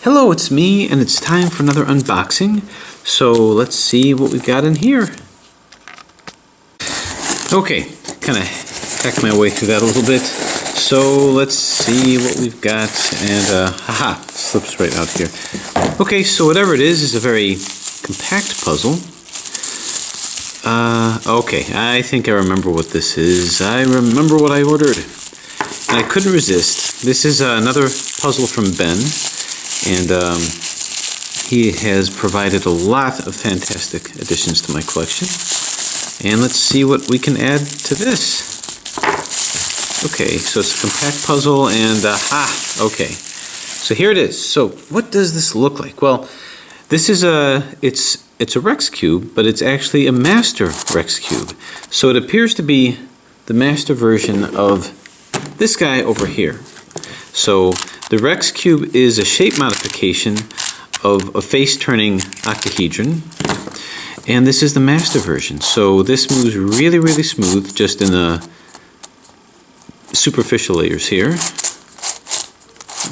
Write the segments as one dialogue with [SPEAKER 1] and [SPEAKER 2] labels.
[SPEAKER 1] Hello, it's me, and it's time for another unboxing. So let's see what we've got in here. Okay, kind of hacked my way through that a little bit. So let's see what we've got, and haha, slips right out here. Okay, so whatever it is a very compact puzzle. Okay, I think I remember what this is. I remember what I ordered, and I couldn't resist. This is another puzzle from Ben. And he has provided a lot of fantastic additions to my collection. And let's see what we can add to this. Okay, so it's a compact puzzle, and okay. So here it is. So what does this look like? Well, this is it's a Rex cube, but it's actually a master Rex cube. So it appears to be the master version of this guy over here. So the Rex cube is a shape modification of a face-turning octahedron, and this is the master version. So this moves really, really smooth, just in the superficial layers here.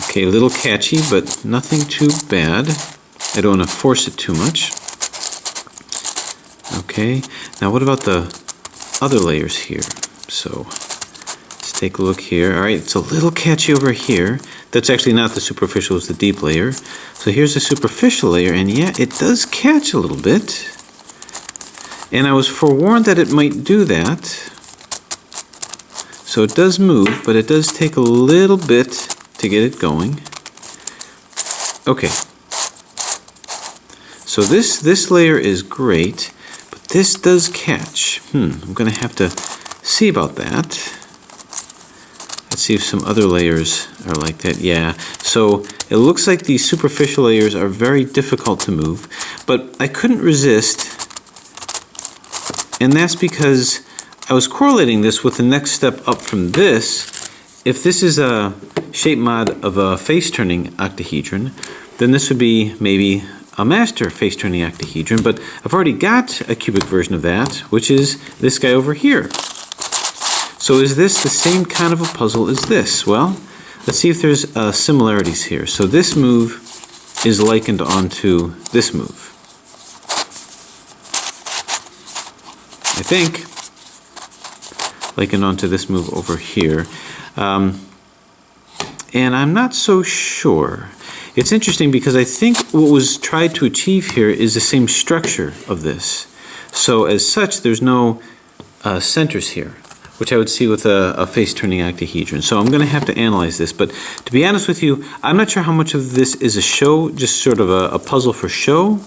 [SPEAKER 1] Okay, a little catchy, but nothing too bad. I don't want to force it too much. Okay, now what about the other layers here? So let's take a look here. All right, it's a little catchy over here. That's actually not the superficial, it's the deep layer. So here's the superficial layer, and yeah, it does catch a little bit. And I was forewarned that it might do that. So it does move, but it does take a little bit to get it going. Okay. So this layer is great, but this does catch. I'm gonna have to see about that. Let's see if some other layers are like that. Yeah, so it looks like these superficial layers are very difficult to move, but I couldn't resist, and that's because I was correlating this with the next step up from this. If this is a shape mod of a face-turning octahedron, then this would be maybe a master face-turning octahedron, but I've already got a cubic version of that, which is this guy over here. So is this the same kind of a puzzle as this? Well, let's see if there's similarities here. So this move is likened onto this move. I think. Likened onto this move over here. And I'm not so sure. It's interesting because I think what was tried to achieve here is the same structure of this. So as such, there's no centers here, which I would see with a face-turning octahedron. So I'm going to have to analyze this, but to be honest with you, I'm not sure how much of this is a show, just sort of a puzzle for show,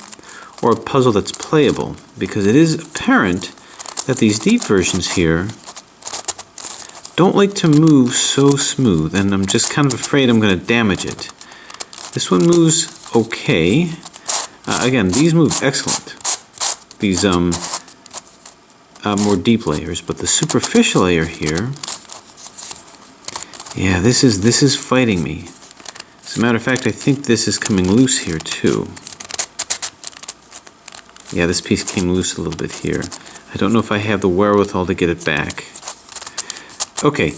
[SPEAKER 1] or a puzzle that's playable, because it is apparent that these deep versions here don't like to move so smooth, and I'm just kind of afraid I'm going to damage it. This one moves okay. Again, these move excellent. These more deep layers, but the superficial layer here, yeah, this is fighting me. As a matter of fact, I think this is coming loose here too. Yeah, this piece came loose a little bit here. I don't know if I have the wherewithal to get it back. Okay,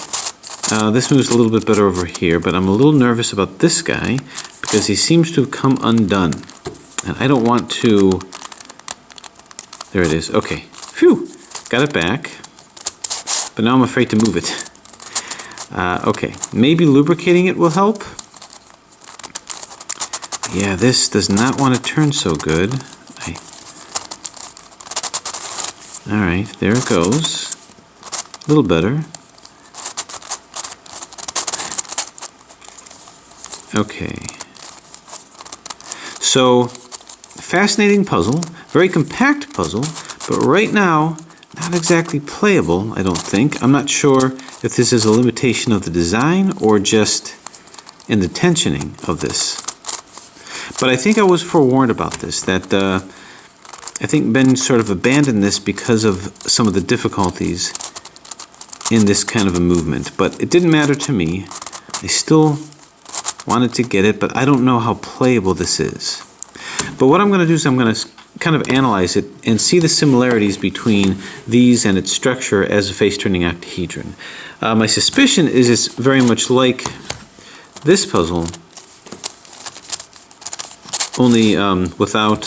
[SPEAKER 1] this moves a little bit better over here, but I'm a little nervous about this guy because he seems to have come undone, and I don't want to. There it is. Okay, phew. Got it back, but now I'm afraid to move it. Okay, maybe lubricating it will help. Yeah, this does not want to turn so good. Alright, there it goes. A little better. Okay. So, fascinating puzzle, very compact puzzle, but right now, not exactly playable, I don't think. I'm not sure if this is a limitation of the design or just in the tensioning of this. But I think I was forewarned about this, that I think Ben sort of abandoned this because of some of the difficulties in this kind of a movement. But it didn't matter to me. I still wanted to get it, but I don't know how playable this is. But what I'm going to do is I'm going to kind of analyze it and see the similarities between these and its structure as a face-turning octahedron. My suspicion is it's very much like this puzzle only without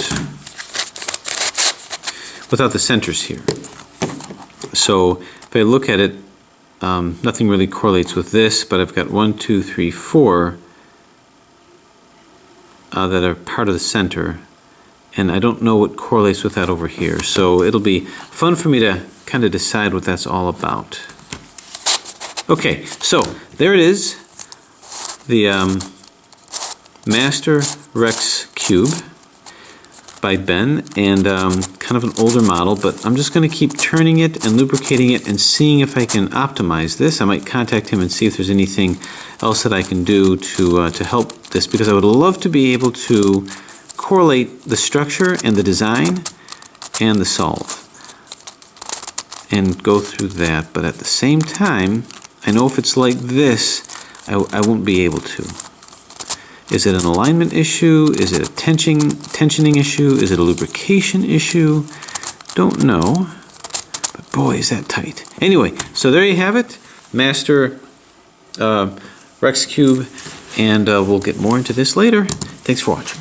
[SPEAKER 1] the centers here. So if I look at it, nothing really correlates with this, but I've got 1, 2, 3, 4 that are part of the center, and I don't know what correlates with that over here. So it'll be fun for me to kind of decide what that's all about. Okay, so there it is, the Master Rex Cube by Ben, and kind of an older model, but I'm just going to keep turning it and lubricating it and seeing if I can optimize this. I might contact him and see if there's anything else that I can do to help this, because I would love to be able to correlate the structure and the design and the solve and go through that, but at the same time I know if it's like this I won't be able to. Is it an alignment issue? Is it a tensioning issue? Is it a lubrication issue? Don't know, but boy is that tight. Anyway, so there you have it, Master Rex Cube, and we'll get more into this later. Thanks for watching.